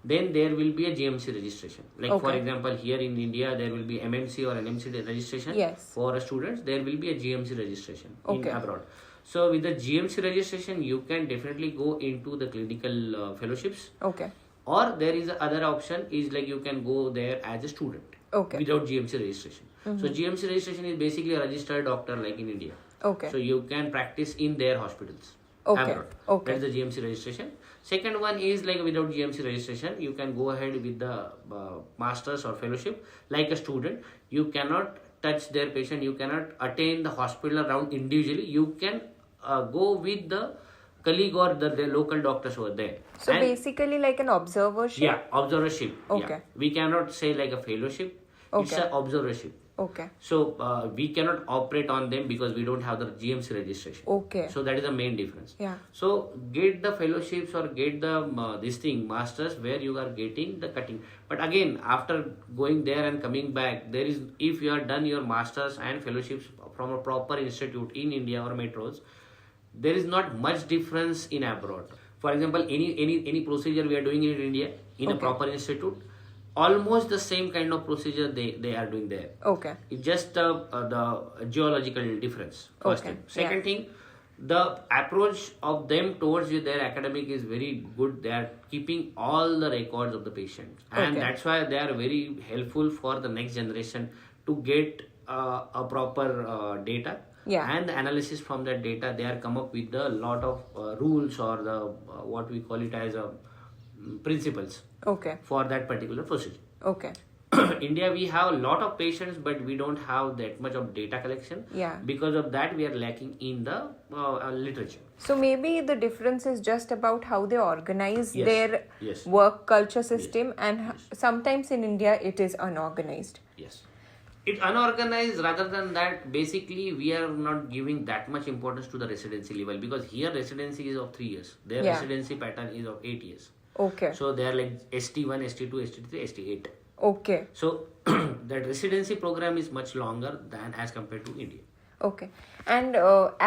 then there will be a GMC registration. Like for Okay. example here in India there will be MMC or NMC registration. Yes. For students there will be a GMC registration Okay. in abroad. So with the GMC registration you can definitely go into the clinical fellowships. Okay. Or there is other option is like you can go there as a student. Okay. Without GMC registration. So GMC registration is basically a registered doctor like in India. Okay. So you can practice in their hospitals. Okay. Abroad. Okay. That's the GMC registration. Second one is like without GMC registration, you can go ahead with the masters or fellowship like a student. You cannot touch their patient. You cannot attend the hospital around individually. You can go with the colleague or the local doctors over there. So And- basically like an observership? yeah, observership. Okay. Yeah. We cannot say like a fellowship. It's Okay. an observership. Okay. So we cannot operate on them because we don't have the GMC registration. Okay. So that is the main difference. Yeah. So get the fellowships or get the this thing masters where you are getting the cutting. But again, after going there and coming back, there is if you are done your masters and fellowships from a proper institute in India or metros, there is not much difference in abroad. For example, any procedure we are doing in India in a Okay. proper institute, almost the same kind of procedure they are doing there. Okay. It's just the geological difference. First Okay, thing. Second thing, the approach of them towards their academic is very good. They are keeping all the records of the patient, and Okay. that's why they are very helpful for the next generation to get a proper data. Yeah. And the analysis from that data, they are come up with a lot of rules or the what we call it as principles Okay. for that particular procedure. Okay. India, we have a lot of patients, but we don't have that much of data collection. Yeah. Because of that, we are lacking in the literature. So maybe the difference is just about how they organize Yes. their Yes. work culture system, and sometimes in India it is unorganized. Yes. It's unorganized. Rather than that, basically, we are not giving that much importance to the residency level, because here residency is of 3 years. Their Yeah. residency pattern is of 8 years. Okay. So they are like ST1, ST2, ST3, ST8. Okay. So that residency program is much longer than as compared to India. Okay. And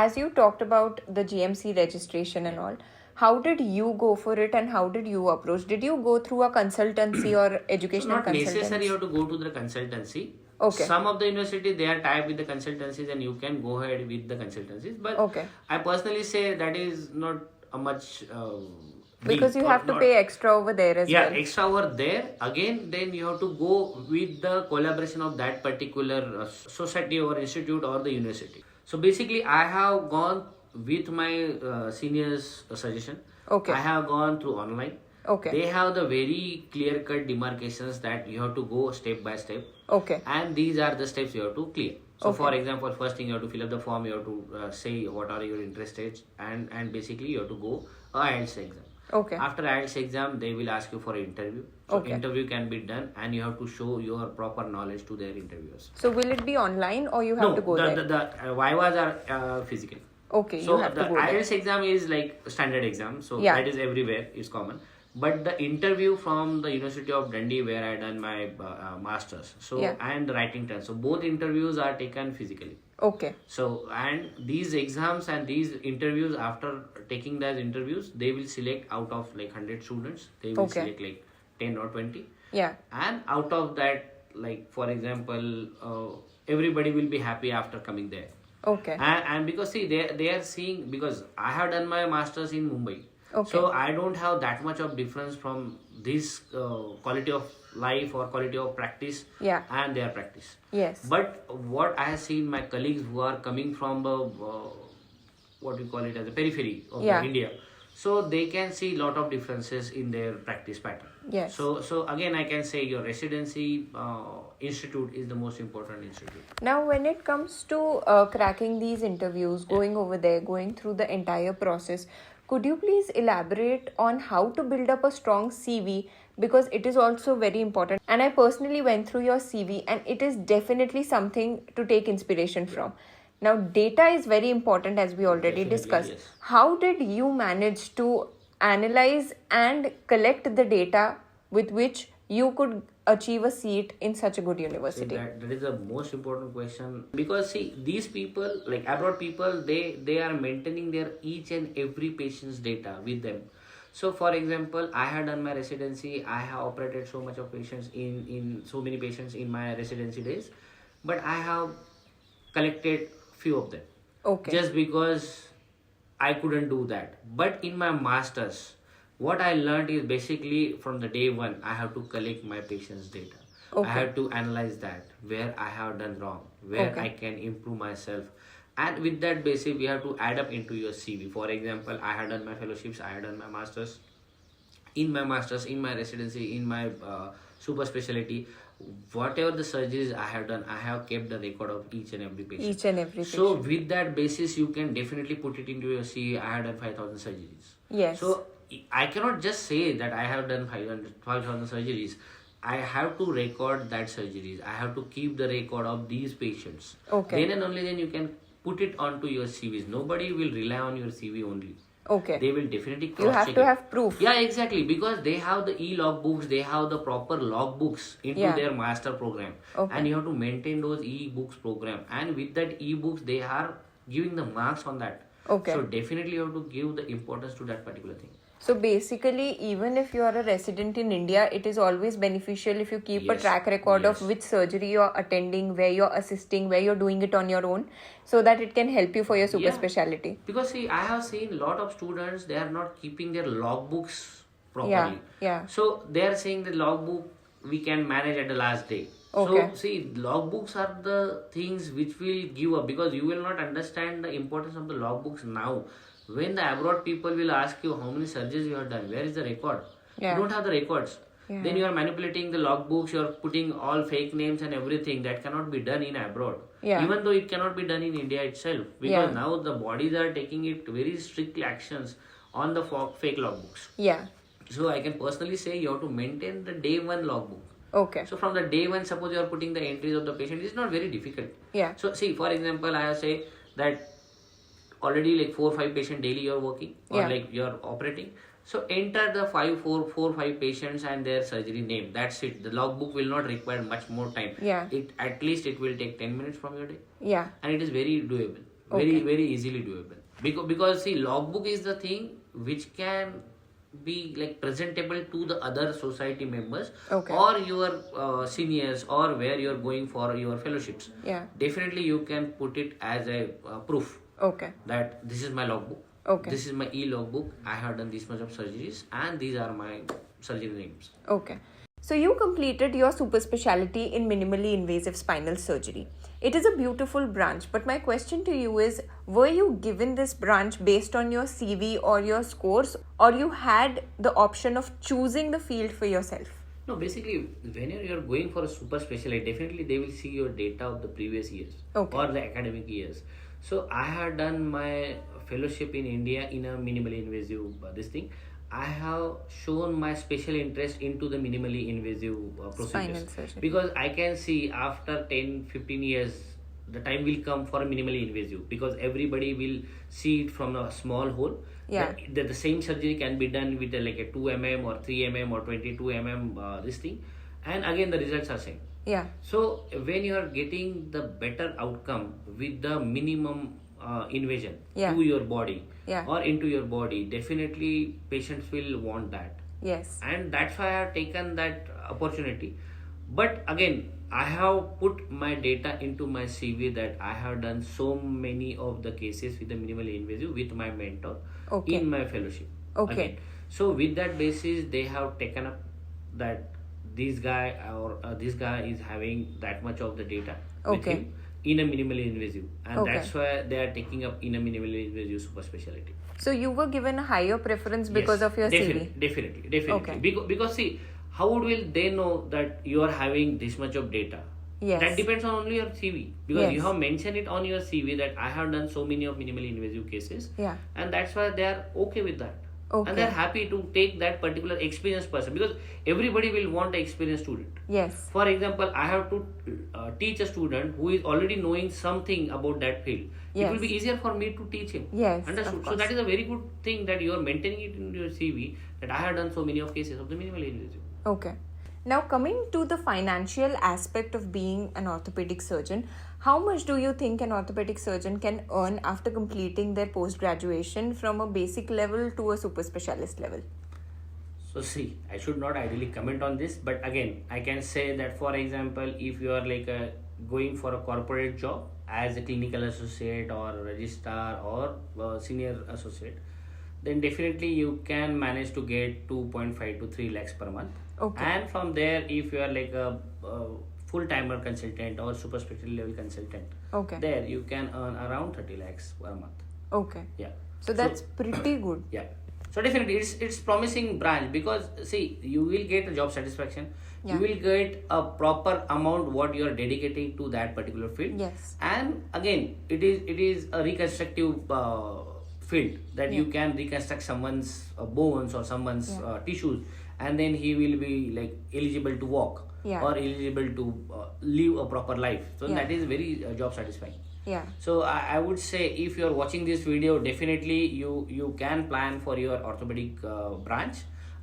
as you talked about the GMC registration and all, how did you go for it and how did you approach? Did you go through a consultancy or So educational not consultancy? necessary you have to go to the consultancy. Okay. Some of the universities, they are tied with the consultancies and you can go ahead with the consultancies. But Okay. I personally say that is not a much Because deep you or have to not- pay extra over there as yeah, well. extra over there. Again, then you have to go with the collaboration of that particular society or institute or the university. So basically, I have gone with my seniors' suggestion. Okay. I have gone through online. Okay. They have the very clear-cut demarcations that you have to go step by step. Okay. And these are the steps you have to clear. So Okay. for example, first thing you have to fill up the form, you have to say what are your interested, and basically you have to go a IELTS exam. Okay. After IELTS exam, they will ask you for interview. So Okay. interview can be done, and you have to show your proper knowledge to their interviewers. So will it be online or you have No, to go there? the Vivas are physical. Okay, So you have the to go there. IELTS exam is like standard exam, so Yeah. that is everywhere, it's common. But the interview from the University of Dundee, where I done my masters, so Yeah. and writing test, so both interviews are taken physically. Okay. So and these exams and these interviews, after taking those interviews, they will select out of like 100 students, they will Okay. select like 10 or 20, Yeah. and out of that, like for example, everybody will be happy after coming there. Okay. And because see they are seeing, because I have done my masters in Mumbai, Okay. so I don't have that much of difference from this quality of life or quality of practice Yeah. and their practice. Yes. But what I have seen my colleagues who are coming from the what we call it as a periphery of Yeah. India, so they can see lot of differences in their practice pattern. Yes. So again I can say your residency institute is the most important institute. Now, when it comes to cracking these interviews, going over there, going through the entire process, could you please elaborate on how to build up a strong CV? Because it is also very important. And I personally went through your CV and it is definitely something to take inspiration from. Now, data is very important, as we already Definitely, discussed. yes. How did you manage to analyze and collect the data with which you could achieve a seat in such a good See, university? that is the most important question, because see these people, like abroad people, they are maintaining their each and every patient's data with them. So for example, I had done my residency, I have operated so much of patients in so many patients in my residency days, but I have collected few of them Okay. just because I couldn't do that. But in my masters, what I learned is basically from the day one, I have to collect my patient's data. Okay. I have to analyze that, where I have done wrong, where Okay. I can improve myself. And with that basis, we have to add up into your CV. For example, I had done my fellowships, I had done my masters. In my masters, in my residency, in my super specialty, whatever the surgeries I have done, I have kept the record of each and every patient. Each and every So patient. with that basis, you can definitely put it into your CV. I have done 5,000 surgeries. Yes. So I cannot just say that I have done 5,000 surgeries. I have to record that surgeries. I have to keep the record of these patients. Okay. Then and only then you can put it onto your CVs. Nobody will rely on your CV only. Okay. They will definitely You cross-check have to it. have proof. Yeah, exactly. Because they have the e-logbooks, they have the proper logbooks into Yeah. their master program. Okay. And you have to maintain those e-books program. And with that e-books, they are giving the marks on that. Okay. So definitely you have to give the importance to that particular thing. So basically, even if you are a resident in India, it is always beneficial if you keep a Yes, track record yes. of which surgery you're attending, where you're assisting, where you're doing it on your own, so that it can help you for your super Yeah. speciality. Because see, I have seen a lot of students, they are not keeping their logbooks properly. Yeah, yeah. So they are saying the logbook we can manage at the last day. Okay. So see, logbooks are the things which will give up, because you will not understand the importance of the logbooks now. When the abroad people will ask you how many surgeries you have done, where is the record? Yeah. You don't have the records. Yeah. Then you are manipulating the logbooks, you are putting all fake names and everything. That cannot be done in abroad. Yeah. Even though it cannot be done in India itself. Because Yeah. now the bodies are taking it very strictly actions on the fake logbooks. Yeah. So I can personally say you have to maintain the day one logbook. Okay. So from the day one, suppose you are putting the entries of the patient, it's not very difficult. Yeah. So see, for example, I have say that already like 4 or 5 patients daily you're working, or Yeah. like you're operating. So enter the 4 or 5 patients and their surgery name. That's it. The logbook will not require much more time. Yeah. It at least it will take 10 minutes from your day, Yeah. and it is very doable, very easily doable. Because see, logbook is the thing which can be like presentable to the other society members, Okay. or your seniors, or where you're going for your fellowships. Yeah. Definitely you can put it as a proof Okay. that this is my logbook. Okay. This is my e-logbook. I have done this much of surgeries, and these are my surgery names. Okay. So you completed your super specialty in minimally invasive spinal surgery. It is a beautiful branch, but my question to you is, were you given this branch based on your CV or your scores, or you had the option of choosing the field for yourself? No, basically, when you're going for a super specialty, definitely they will see your data of the previous years or the academic years. So I have done my fellowship in India in a minimally invasive this thing. I have shown my special interest into the minimally invasive procedures because I can see after 10-15 years the time will come for a minimally invasive because everybody will see it from a small hole. The same surgery can be done with like a 2 mm or 3 mm or 22 mm this thing, and again the results are same. So when you are getting the better outcome with the minimum invasion to your body or into your body, definitely patients will want that. And that's why I have taken that opportunity. But again, I have put my data into my CV that I have done so many of the cases with the minimally invasive with my mentor in my fellowship. Again. So with that basis, they have taken up that this guy or this guy is having that much of the data with him in a minimally invasive, and that's why they are taking up in a minimally invasive super specialty. So you were given a higher preference because of your CV? Definitely. Because see, how will they know that you are having this much of data? That depends on only your CV, because you have mentioned it on your CV that I have done so many of minimally invasive cases, and that's why they are okay with that. And they're happy to take that particular experienced person, because everybody will want an experienced student. For example, I have to teach a student who is already knowing something about that field. It will be easier for me to teach him. Understood? So that is a very good thing that you are maintaining it in your CV, that I have done so many of cases of the minimally invasive. Now coming to the financial aspect of being an orthopedic surgeon, how much do you think an orthopedic surgeon can earn after completing their post-graduation from a basic level to a super specialist level? So see, I should not ideally comment on this, but again, I can say that, for example, if you are like going for a corporate job as a clinical associate or registrar or senior associate, then definitely you can manage to get 2.5 to 3 lakhs per month. And from there, if you are like a full-timer consultant or super specialty level consultant, there you can earn around 30 lakhs per month. So that's pretty good. So definitely it's promising branch, because see, you will get a job satisfaction, you will get a proper amount what you are dedicating to that particular field. And again, it is a reconstructive field that you can reconstruct someone's bones or someone's tissues, and then he will be like eligible to walk or eligible to live a proper life. So that is very job satisfying. So I would say, if you are watching this video, definitely you can plan for your orthopedic branch,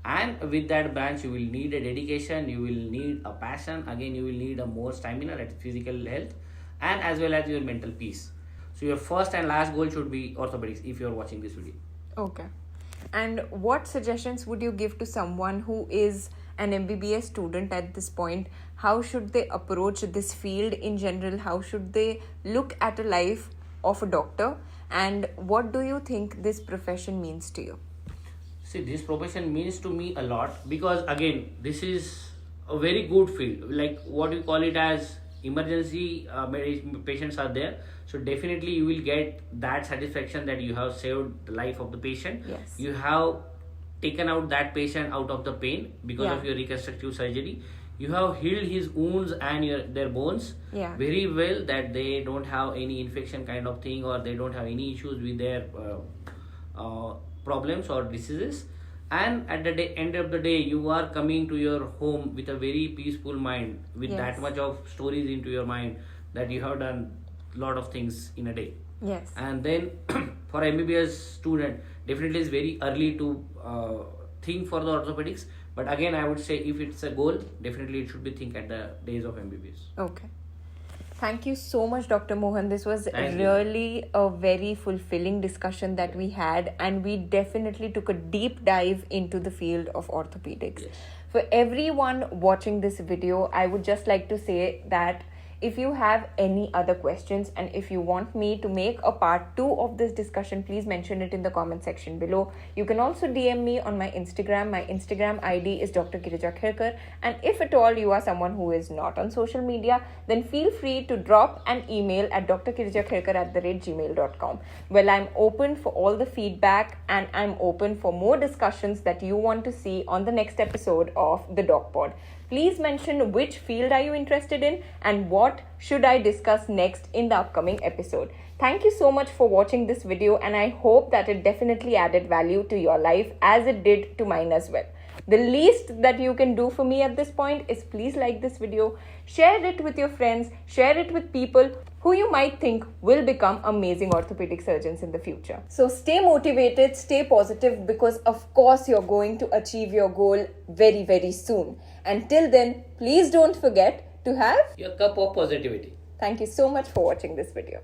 and with that branch you will need a dedication, you will need a passion, again you will need a more stamina, that is physical health, and as well as your mental peace. So your first and last goal should be orthopedics if you are watching this video. And what suggestions would you give to someone who is an MBBS student at this point? How should they approach this field in general? How should they look at a life of a doctor? And what do you think this profession means to you? See, this profession means to me a lot, because again, this is a very good field. Like what you call it as emergency patients are there. So definitely you will get that satisfaction that you have saved the life of the patient. You have taken out that patient out of the pain because of your reconstructive surgery. You have healed his wounds and their bones very well, that they don't have any infection kind of thing, or they don't have any issues with their problems or diseases. And at the end of the day, you are coming to your home with a very peaceful mind, with that much of stories into your mind, that you have done a lot of things in a day. And then for MBBS student, definitely it's very early to think for the orthopedics. But again, I would say, if it's a goal, definitely it should be think at the days of MBBS. Thank you so much, Dr. Mohan. This was really a very fulfilling discussion that we had, and we definitely took a deep dive into the field of orthopedics. For everyone watching this video, I would just like to say that If you have any other questions and if you want me to make a part 2 of this discussion, please mention it in the comment section below. You can also DM me on my Instagram. My Instagram ID is Dr. Girija Khelkar. And if at all you are someone who is not on social media, then feel free to drop an email at drgirijakhelkar@gmail.com. Well, I'm open for all the feedback and I'm open for more discussions that you want to see on the next episode of the DocPod. Please mention which field are you interested in and what should I discuss next in the upcoming episode. Thank you so much for watching this video, and I hope that it definitely added value to your life as it did to mine as well. The least that you can do for me at this point is please like this video, share it with your friends, share it with people who you might think will become amazing orthopedic surgeons in the future. So stay motivated, stay positive, because of course you're going to achieve your goal very, very soon. Until then, please don't forget to have your cup of positivity. Thank you so much for watching this video.